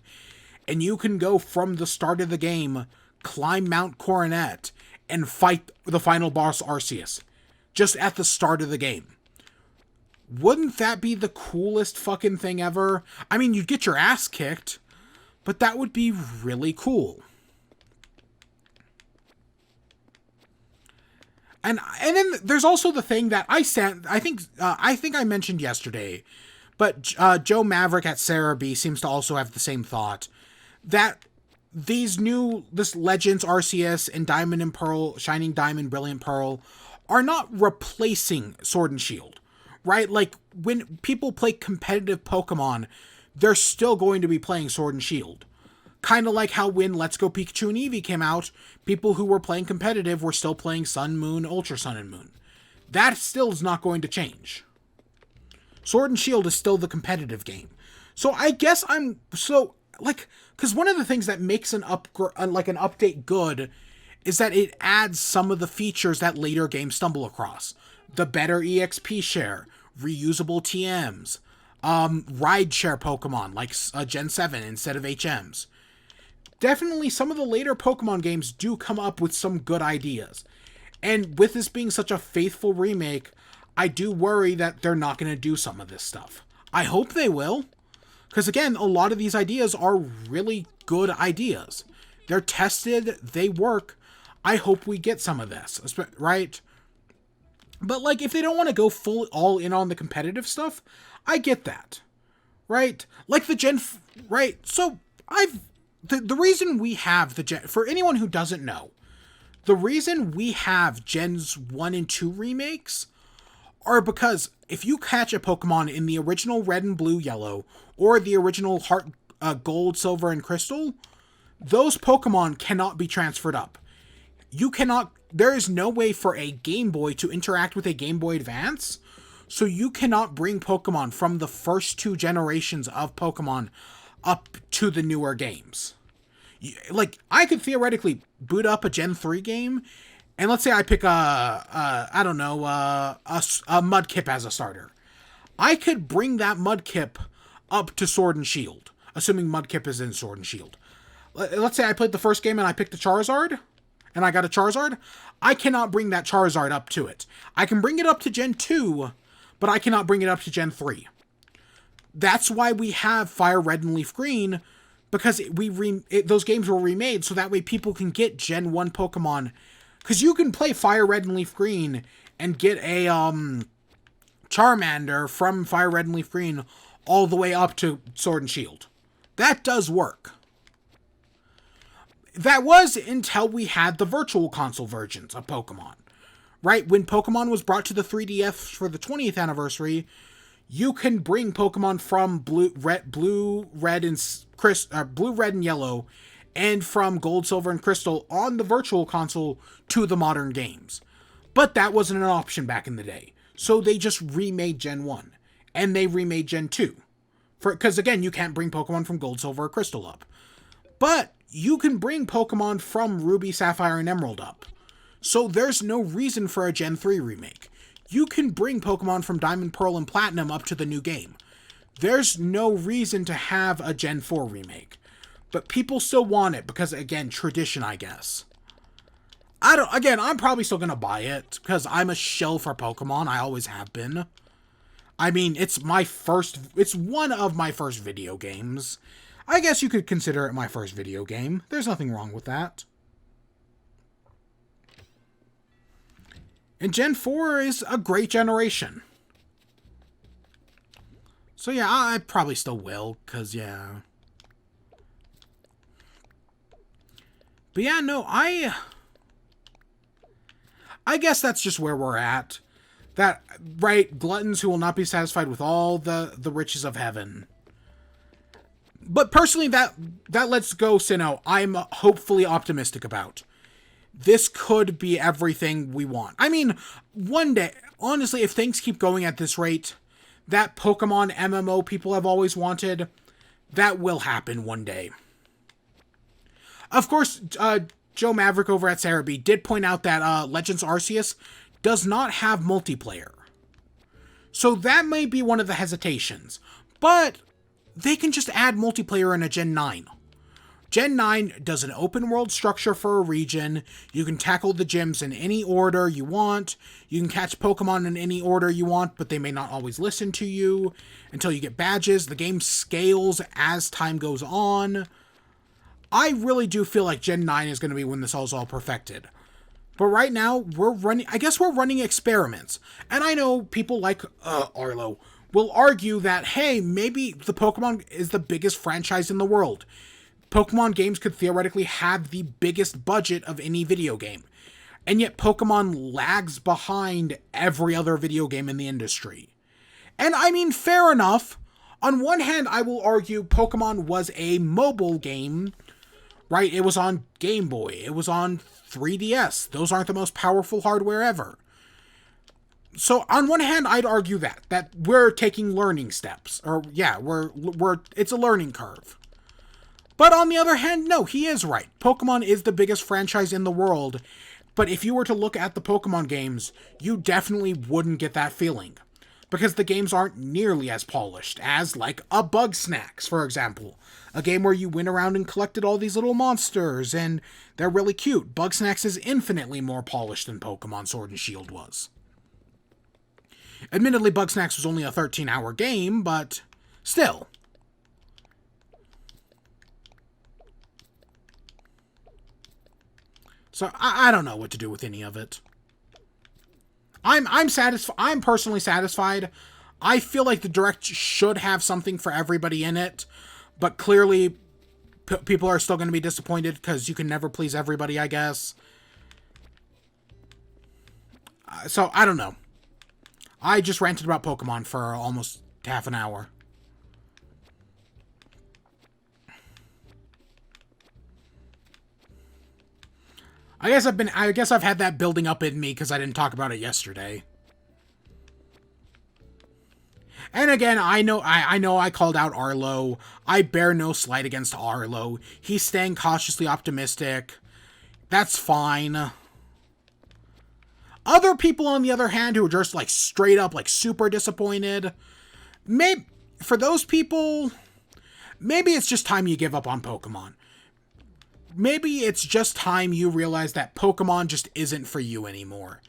and you can go from the start of the game, climb Mount Coronet, and fight the final boss Arceus, just at the start of the game. Wouldn't that be the coolest fucking thing ever? I mean, you'd get your ass kicked, but that would be really cool. And then there's also the thing that I think I mentioned yesterday, but Joe Maverick at Sarah B seems to also have the same thought, that this Legends Arceus and Diamond and Pearl, Shining Diamond, Brilliant Pearl, are not replacing Sword and Shield, right? Like, when people play competitive Pokemon, they're still going to be playing Sword and Shield. Kind of like how when Let's Go Pikachu and Eevee came out, people who were playing competitive were still playing Sun, Moon, Ultra Sun, and Moon. That still is not going to change. Sword and Shield is still the competitive game. So I guess because one of the things that makes an update good is that it adds some of the features that later games stumble across. The better EXP share, reusable TMs, ride share Pokemon like Gen 7 instead of HMs. Definitely some of the later Pokemon games do come up with some good ideas. And with this being such a faithful remake, I do worry that they're not going to do some of this stuff. I hope they will. Because again, a lot of these ideas are really good ideas. They're tested, they work. I hope we get some of this, right? But like, if they don't want to go all in on the competitive stuff, I get that, right? Like the right? So the reason we have for anyone who doesn't know, the reason we have Gens 1 and 2 remakes are because if you catch a Pokemon in the original Red and Blue Yellow, or the original Heart Gold, Silver, and Crystal, those Pokemon cannot be transferred up. There is no way for a Game Boy to interact with a Game Boy Advance, so you cannot bring Pokemon from the first 2 generations of Pokemon up to the newer games. Like, I could theoretically boot up a Gen 3 game, and let's say I pick a Mudkip as a starter. I could bring that Mudkip up to Sword and Shield, assuming Mudkip is in Sword and Shield. Let's say I played the first game and I picked a Charizard, and I got a Charizard. I cannot bring that Charizard up to it. I can bring it up to Gen 2, but I cannot bring it up to Gen 3. That's why we have Fire Red and Leaf Green, because those games were remade so that way people can get Gen 1 Pokemon. Because you can play Fire Red and Leaf Green and get a Charmander from Fire Red and Leaf Green all the way up to Sword and Shield. That does work. That was until we had the Virtual Console versions of Pokemon. Right? When Pokemon was brought to the 3DS for the 20th anniversary, you can bring Pokemon from Blue, Red, and Yellow, and from Gold, Silver, and Crystal on the Virtual Console to the modern games. But that wasn't an option back in the day. So they just remade Gen 1. And they remade Gen 2. Because again, you can't bring Pokemon from Gold, Silver, or Crystal up. But you can bring Pokemon from Ruby, Sapphire, and Emerald up. So there's no reason for a Gen 3 remake. You can bring Pokemon from Diamond, Pearl, and Platinum up to the new game. There's no reason to have a Gen 4 remake. But people still want it because, again, tradition, I guess. I'm probably still going to buy it because I'm a shill for Pokemon. I always have been. I mean, it's one of my first video games. I guess you could consider it my first video game. There's nothing wrong with that. And Gen 4 is a great generation. So yeah, I probably still will, because yeah. But yeah, no, I guess that's just where we're at. That, right, gluttons who will not be satisfied with all the riches of heaven. But personally, that Let's Go Sinnoh, I'm hopefully optimistic about. This could be everything we want. I mean, one day, honestly, if things keep going at this rate, that Pokemon MMO people have always wanted, that will happen one day. Of course, Joe Maverick over at Cerebi did point out that Legends Arceus does not have multiplayer. So that may be one of the hesitations. But they can just add multiplayer in a Gen 9. Gen 9 does an open world structure for a region. You can tackle the gyms in any order you want. You can catch Pokemon in any order you want, but they may not always listen to you until you get badges. The game scales as time goes on. I really do feel like Gen 9 is going to be when this all's all perfected. But right now, we're running experiments. And I know people like Arlo will argue that, hey, maybe the Pokemon is the biggest franchise in the world. Pokemon games could theoretically have the biggest budget of any video game. And yet Pokemon lags behind every other video game in the industry. And I mean, fair enough. On one hand, I will argue Pokemon was a mobile game, right? It was on Game Boy. It was on 3DS. Those aren't the most powerful hardware ever. So on one hand, I'd argue that we're taking learning steps. Or yeah, it's a learning curve. But on the other hand, no, he is right. Pokemon is the biggest franchise in the world, but if you were to look at the Pokemon games, you definitely wouldn't get that feeling. Because the games aren't nearly as polished as, like, a Bugsnax, for example. A game where you went around and collected all these little monsters, and they're really cute. Bugsnax is infinitely more polished than Pokemon Sword and Shield was. Admittedly, Bugsnax was only a 13-hour game, but still. So, I don't know what to do with any of it. I'm satisfied. I'm personally satisfied. I feel like the Direct should have something for everybody in it, but clearly people are still going to be disappointed because you can never please everybody, I guess. So, I don't know. I just ranted about Pokemon for almost half an hour. I guess I've had that building up in me because I didn't talk about it yesterday. And again, I know I called out Arlo. I bear no slight against Arlo. He's staying cautiously optimistic. That's fine. Other people, on the other hand, who are just, like, straight up, like, super disappointed, for those people, maybe it's just time you give up on Pokemon. Maybe it's just time you realize that Pokemon just isn't for you anymore.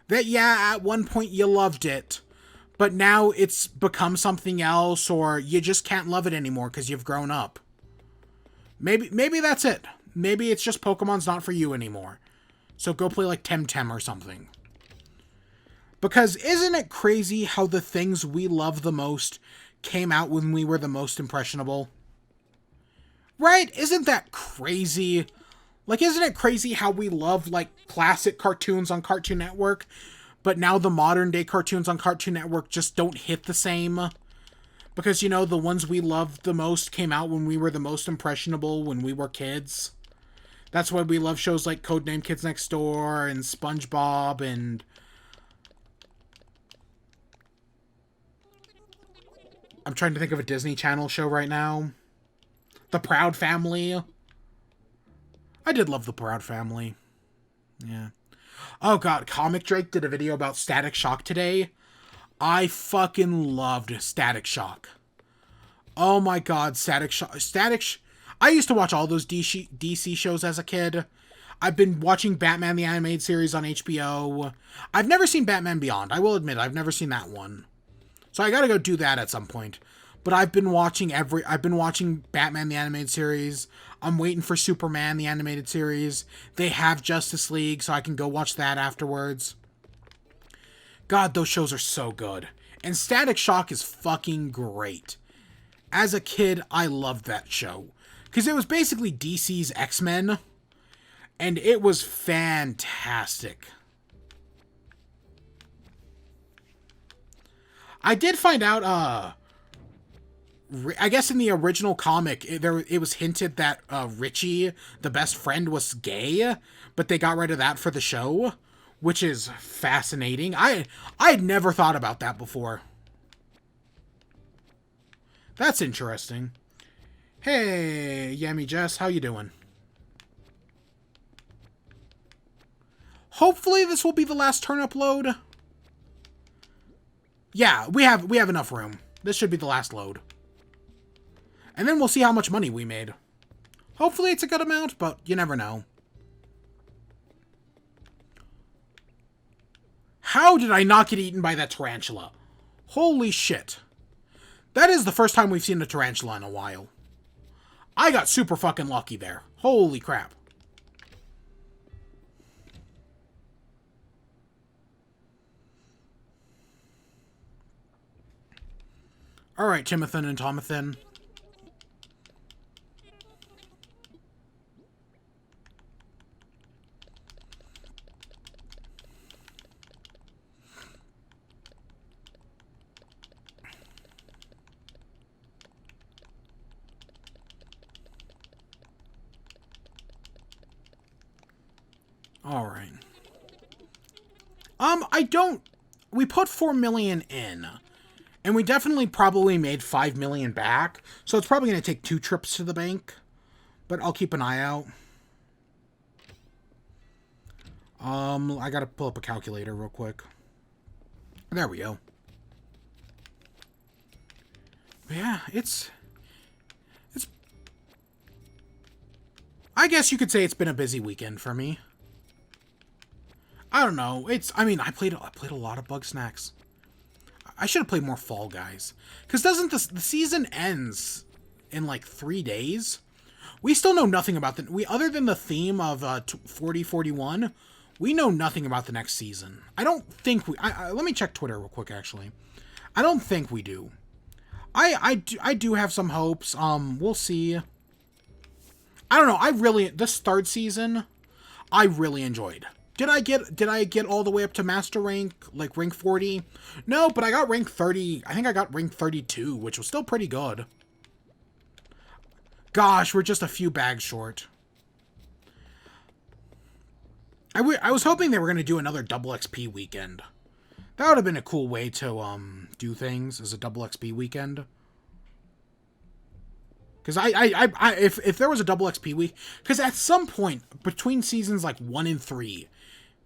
That, yeah, at one point you loved it, but now it's become something else, or you just can't love it anymore because you've grown up. Maybe that's it. Maybe it's just Pokemon's not for you anymore. So go play, like, Temtem or something. Because isn't it crazy how the things we love the most came out when we were the most impressionable? Right? Isn't that crazy? Like, isn't it crazy how we love, like, classic cartoons on Cartoon Network, but now the modern day cartoons on Cartoon Network just don't hit the same? Because, you know, the ones we loved the most came out when we were the most impressionable, when we were kids. That's why we love shows like Codename Kids Next Door and SpongeBob and... I'm trying to think of a Disney Channel show right now. The Proud Family. I did love The Proud Family. Yeah. Oh god, Comic Drake did a video about Static Shock today. I fucking loved Static Shock. Oh my god, Static Shock. I used to watch all those DC shows as a kid. I've been watching Batman the Animated Series on HBO. I've never seen Batman Beyond. I will admit, I've never seen that one. So I gotta go do that at some point. But I've been watching Batman the Animated Series. I'm waiting for Superman the Animated Series. They have Justice League, so I can go watch that afterwards. God, those shows are so good. And Static Shock is fucking great. As a kid, I loved that show. Because it was basically DC's X-Men. And it was fantastic. I did find out, I guess in the original comic, it was hinted that Richie, the best friend, was gay, but they got rid of that for the show, which is fascinating. I had never thought about that before. That's interesting. Hey, Yummy Jess, how you doing? Hopefully this will be the last Turnip load. Yeah, we have enough room. This should be the last load. And then we'll see how much money we made. Hopefully it's a good amount, but you never know. How did I not get eaten by that tarantula? Holy shit. That is the first time we've seen a tarantula in a while. I got super fucking lucky there. Holy crap. Alright, Timothy and Tomathan. Alright. We put 4 million in. And we definitely probably made 5 million back. So it's probably going to take 2 trips to the bank. But I'll keep an eye out. I gotta pull up a calculator real quick. There we go. But yeah, it's... I guess you could say it's been a busy weekend for me. I don't know. I played a lot of Bug Snacks. I should have played more Fall Guys. Because doesn't the season ends in like 3 days? We still know nothing about other than the theme of 4041, we know nothing about the next season. I don't think let me check Twitter real quick, actually. I don't think we do. I do have some hopes. We'll see. I don't know. This third season, I really enjoyed. Did I get all the way up to master rank, like rank 40? No, but I got rank 30. I think I got rank 32, which was still pretty good. Gosh, we're just a few bags short. I was hoping they were going to do another double XP weekend. That would have been a cool way to do things as a double XP weekend. Because if there was a double XP week, because at some point between seasons like 1 and 3,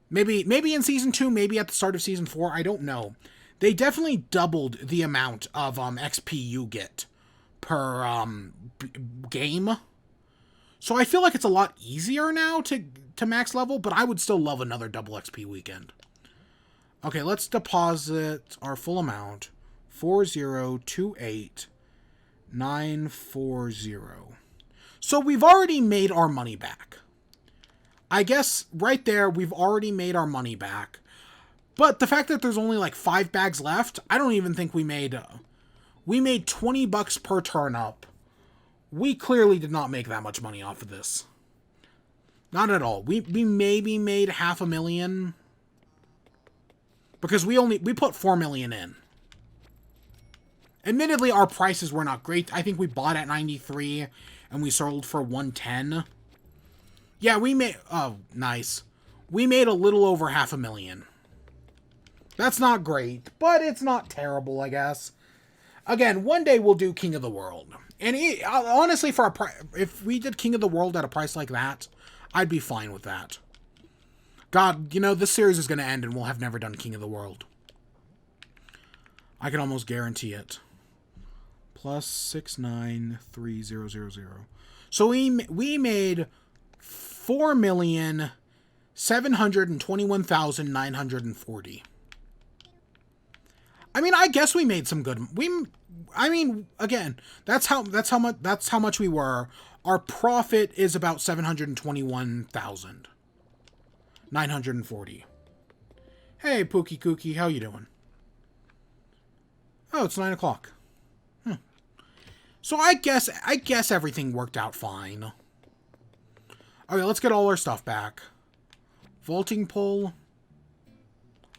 maybe in season 2, maybe at the start of season 4, I don't know, they definitely doubled the amount of XP you get per game. So I feel like it's a lot easier now to max level, but I would still love another double XP weekend. Okay, let's deposit our full amount. 4028940. So we've already made our money back. I guess right there we've already made our money back. But the fact that there's only like 5 bags left, I don't even think we made 20 bucks per turnip. We clearly did not make that much money off of this. Not at all. We maybe made $500,000 because we put 4 million in. Admittedly, our prices were not great. I think we bought at 93 and we sold for 110. Yeah, we made... Oh, nice. We made a little over $500,000. That's not great, but it's not terrible, I guess. Again, one day we'll do King of the World. And honestly, if we did King of the World at a price like that, I'd be fine with that. God, this series is going to end and we'll have never done King of the World. I can almost guarantee it. Plus 693000. So we made 4,721,940. I mean, I guess we made some good. Again, that's how much we were. Our profit is about 721,940. Hey, Pookie Kookie, how you doing? Oh, it's 9 o'clock. So I guess everything worked out fine. Okay, let's get all our stuff back. Vaulting pole.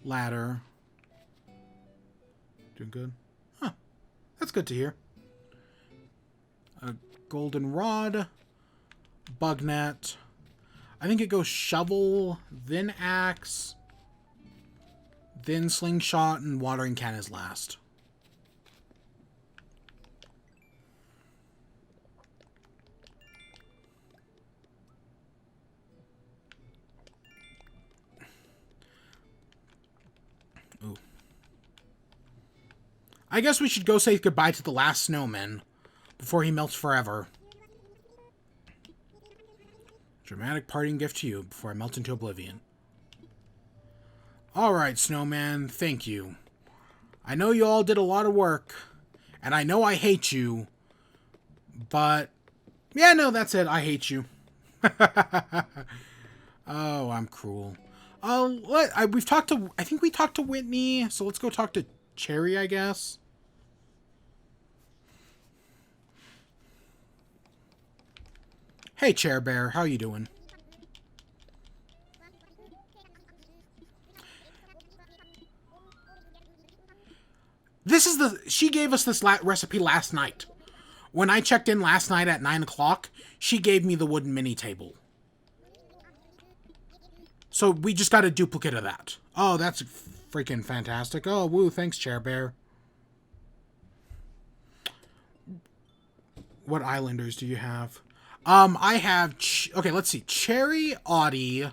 Ladder. Doing good. Huh. That's good to hear. A golden rod. Bug net. I think it goes shovel, then axe, then slingshot, and watering can is last. Ooh. I guess we should go say goodbye to the last snowman before he melts forever. Dramatic parting gift to you before I melt into oblivion. Alright, snowman, thank you. I know you all did a lot of work, and I know I hate you, but... yeah, no, that's it. I hate you. Oh, I'm cruel. We've talked to... I think we talked to Whitney, so let's go talk to Cherry, I guess. Hey, Chair Bear, how you doing? She gave us this recipe last night. When I checked in last night at 9 o'clock, she gave me the wooden mini table. So we just got a duplicate of that. Oh, that's freaking fantastic. Oh, woo, thanks, Chair Bear. What islanders do you have? I have... okay, let's see. Cherry, Audie,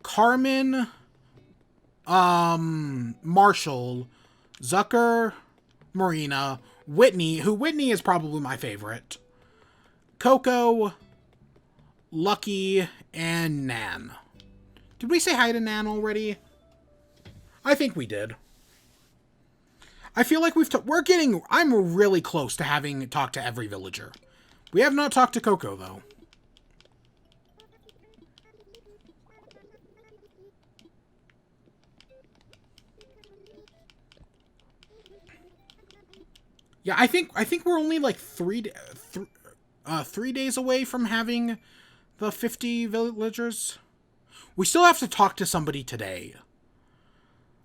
Carmen, Marshall, Zucker, Marina, Whitney, Whitney is probably my favorite, Coco, Lucky, and Nan. Did we say hi to Nan already? I think we did. I feel like I'm really close to having talked to every villager. We have not talked to Coco, though. Yeah, I think we're only like 3 days away from having the 50 villagers. We still have to talk to somebody today.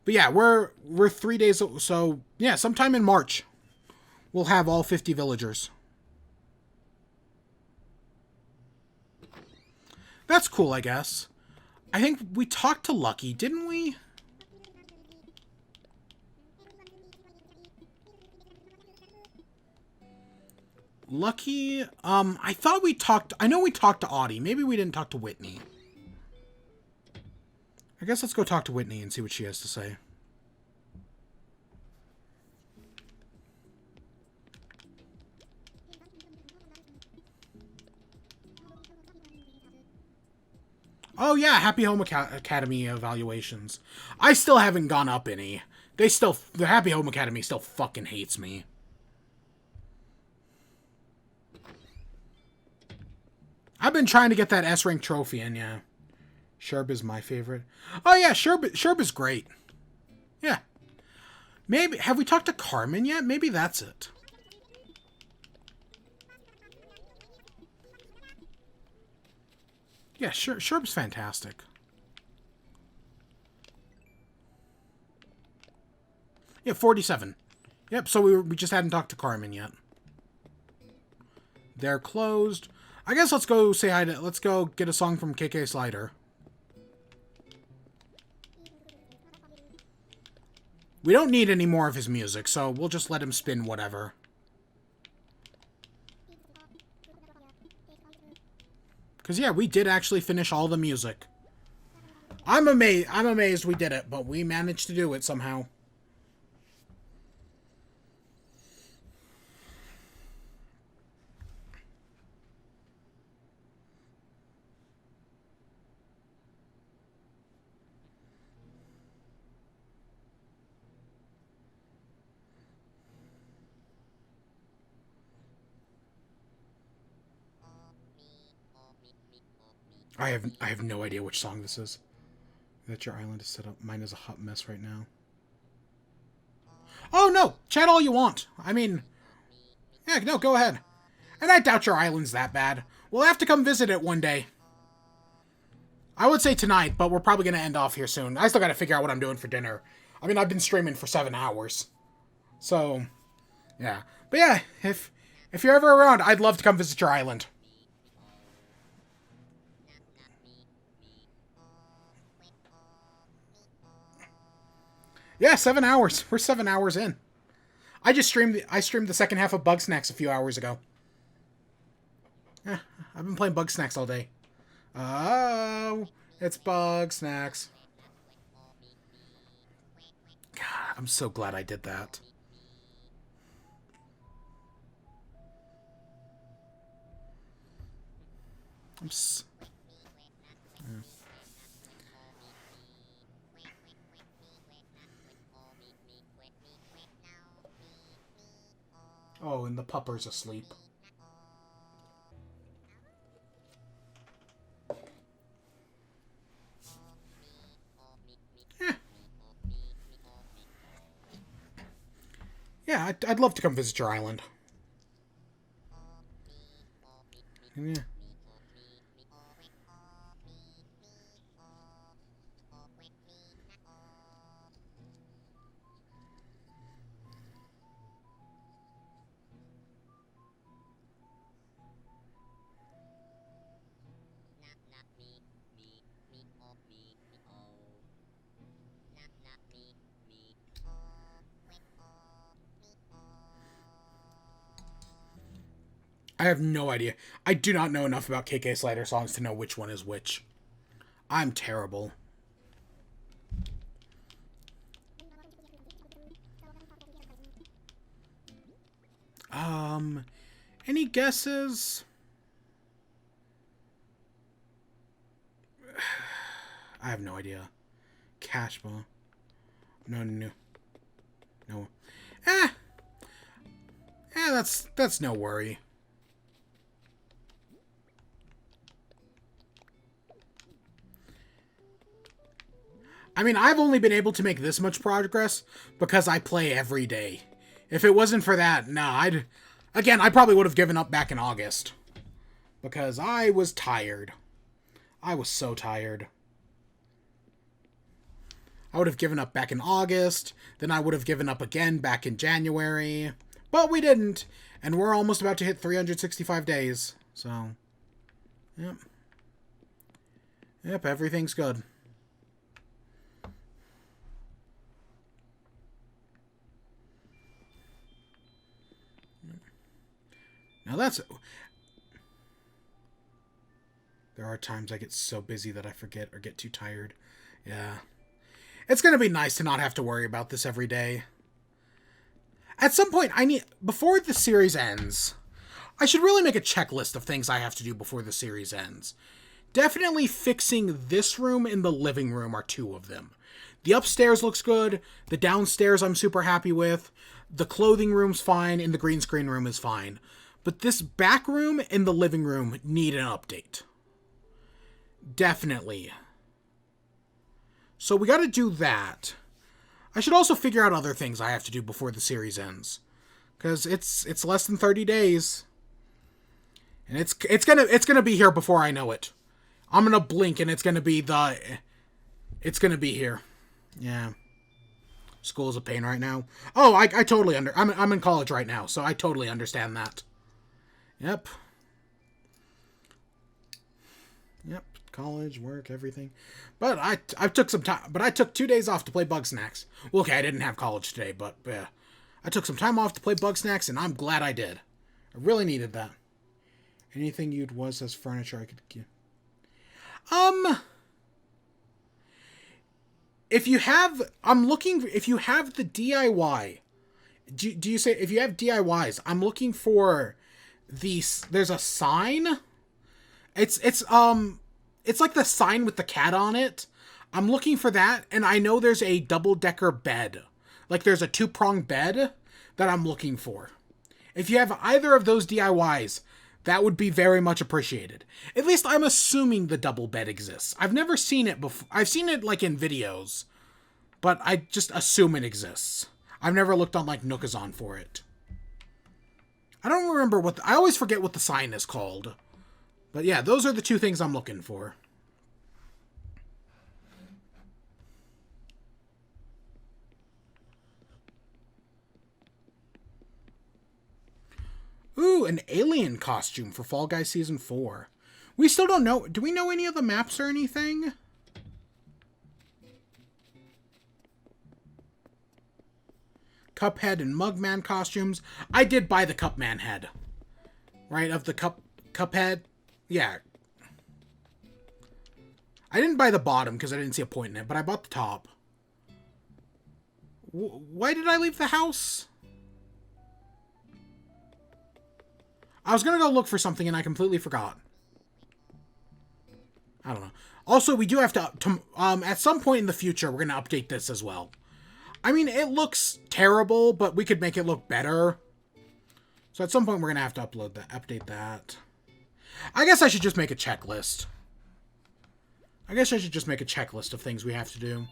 But yeah, we're 3 days, so yeah, sometime in March we'll have all 50 villagers. That's cool, I guess. I think we talked to Lucky, didn't we? Lucky, I thought we talked... I know we talked to Audie. Maybe we didn't talk to Whitney. I guess let's go talk to Whitney and see what she has to say. Oh yeah, Happy Home Academy evaluations. I still haven't gone up any. The Happy Home Academy still fucking hates me. I've been trying to get that S-rank trophy in, yeah. Sherb is my favorite. Oh yeah, Sherb is great. Yeah. Maybe, have we talked to Carmen yet? Maybe that's it. Yeah, Sherb's fantastic. Yeah, 47. Yep, so we just hadn't talked to Carmen yet. They're closed. I guess let's go say hi to... Let's go get a song from KK Slider. We don't need any more of his music, so we'll just let him spin whatever. Because, yeah, we did actually finish all the music. I'm amazed we did it, but we managed to do it somehow. I have no idea which song this is. That your island is set up. Mine is a hot mess right now. Oh, no. Chat all you want. I mean, yeah, no, go ahead. And I doubt your island's that bad. We'll have to come visit it one day. I would say tonight, but we're probably going to end off here soon. I still got to figure out what I'm doing for dinner. I mean, I've been streaming for 7 hours. So, yeah. But yeah, if you're ever around, I'd love to come visit your island. Yeah, 7 hours. We're 7 hours in. I streamed the second half of Bugsnax a few hours ago. Yeah, I've been playing Bugsnax all day. Oh, it's Bugsnax. God, I'm so glad I did that. Yeah. Oh, and the pupper's asleep. Yeah, I'd love to come visit your island. Yeah. I have no idea. I do not know enough about KK Slider songs to know which one is which. I'm terrible. Any guesses? I have no idea. Cashball. No. That's no worry. I mean, I've only been able to make this much progress because I play every day. If it wasn't for that, I probably would have given up back in August. Because I was tired. I was so tired. I would have given up back in August, then I would have given up again back in January. But we didn't, and we're almost about to hit 365 days, so... Yep. Yep, everything's good. Now that's... There are times I get so busy that I forget or get too tired. Yeah. It's gonna be nice to not have to worry about this every day. At some point, before the series ends, I should really make a checklist of things I have to do before the series ends. Definitely fixing this room and the living room are 2 of them. The upstairs looks good, the downstairs I'm super happy with, the clothing room's fine, and the green screen room is fine. But this back room and the living room need an update. Definitely. So we gotta do that. I should also figure out other things I have to do before the series ends. Because it's less than 30 days. And it's gonna be here before I know it. I'm gonna blink and it's gonna be here. Yeah. School's a pain right now. Oh, I totally I'm in college right now, so I totally understand that. Yep. College, work, everything. But I took some time, but I took 2 days off to play Bugsnax. Well, okay, I didn't have college today, but yeah. I took some time off to play Bugsnax, and I'm glad I did. I really needed that. Anything you'd was as furniture I could get. If you have the DIY, do you say, if you have DIYs, I'm looking for there's a sign. It's like the sign with the cat on it. I'm looking for that, and I know there's a double-decker bed. Like, there's a 2-pronged bed that I'm looking for. If you have either of those DIYs, that would be very much appreciated. At least I'm assuming the double bed exists. I've never seen it before. I've seen it, like, in videos, but I just assume it exists. I've never looked on, like, Nookazon for it. I don't remember what... I always forget what the sign is called. But yeah, those are the two things I'm looking for. Ooh, an alien costume for Fall Guys Season 4. We still don't know... Do we know any of the maps or anything? Cuphead and Mugman costumes. I did buy the Cupman head. Right, of the Cuphead. Yeah. I didn't buy the bottom because I didn't see a point in it, but I bought the top. Why did I leave the house? I was going to go look for something and I completely forgot. I don't know. Also, we do have to at some point in the future, we're going to update this as well. I mean, it looks terrible, but we could make it look better. So at some point, we're going to have to update that. I guess I should just make a checklist. I guess I should just make a checklist of things we have to do.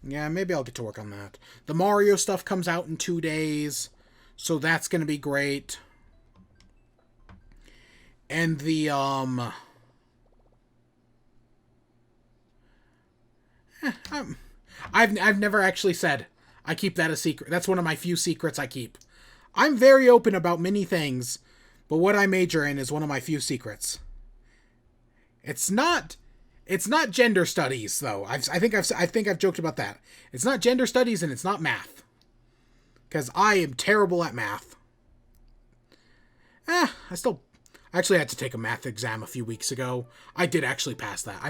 Yeah, maybe I'll get to work on that. The Mario stuff comes out in 2 days, so that's going to be great. And the, I've never actually said I keep that a secret. That's one of my few secrets I keep. I'm very open about many things, but what I major in is one of my few secrets. It's not gender studies though. I think I've joked about that. It's not gender studies and it's not math. Cuz I am terrible at math. I actually had to take a math exam a few weeks ago. I did actually pass that.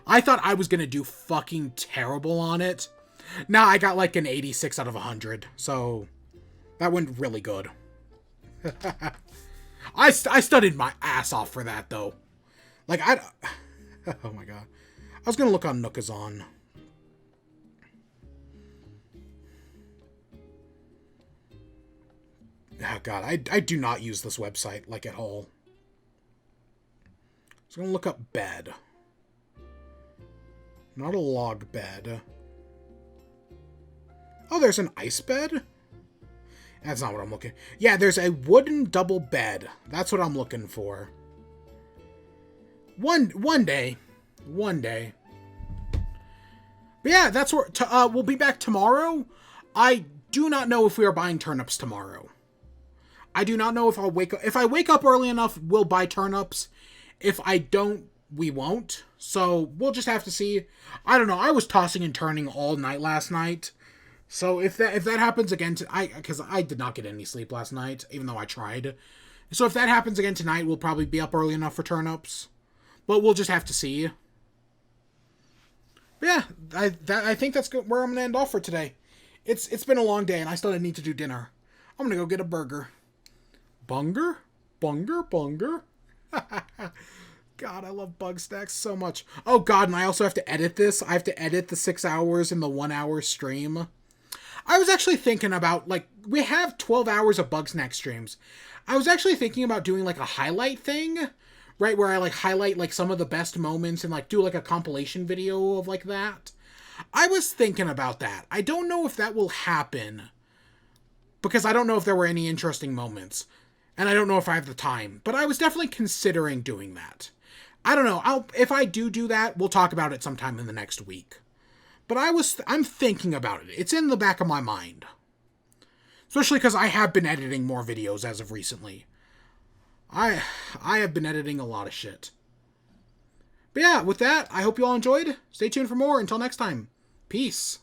I thought I was going to do fucking terrible on it. Nah, I got like an 86 out of 100. So that went really good. I studied my ass off for that though. Like oh my god. I was going to look on Nookazon. Oh god, I do not use this website, like, at all. I was gonna look up bed. Not a log bed. Oh, there's an ice bed? That's not what I'm looking... Yeah, there's a wooden double bed. That's what I'm looking for. One day. One day. But yeah, that's where... we'll be back tomorrow. I do not know if we are buying turnips tomorrow. I do not know if I'll wake up... If I wake up early enough, we'll buy turnips. If I don't, we won't. So, we'll just have to see. I don't know. I was tossing and turning all night last night. So, if that happens again... Because I did not get any sleep last night, even though I tried. So, if that happens again tonight, we'll probably be up early enough for turnips. But we'll just have to see. But yeah, I think that's where I'm going to end off for today. It's been a long day, and I still need to do dinner. I'm going to go get a burger. Bunger? Bunger? God, I love bug stacks so much. Oh god, and I also have to edit this. I have to edit the 6 hours in the 1 hour stream. I was actually thinking about, like, we have 12 hours of bug snack streams. I was actually thinking about doing, like, a highlight thing, right, where I, like, highlight, like, some of the best moments and, like, do, like, a compilation video of, like, that. I was thinking about that. I don't know if that will happen, because I don't know if there were any interesting moments. And I don't know if I have the time, but I was definitely considering doing that. I don't know. If I do that, we'll talk about it sometime in the next week. But I'm thinking about it. It's in the back of my mind. Especially because I have been editing more videos as of recently. I have been editing a lot of shit. But yeah, with that, I hope you all enjoyed. Stay tuned for more. Until next time. Peace.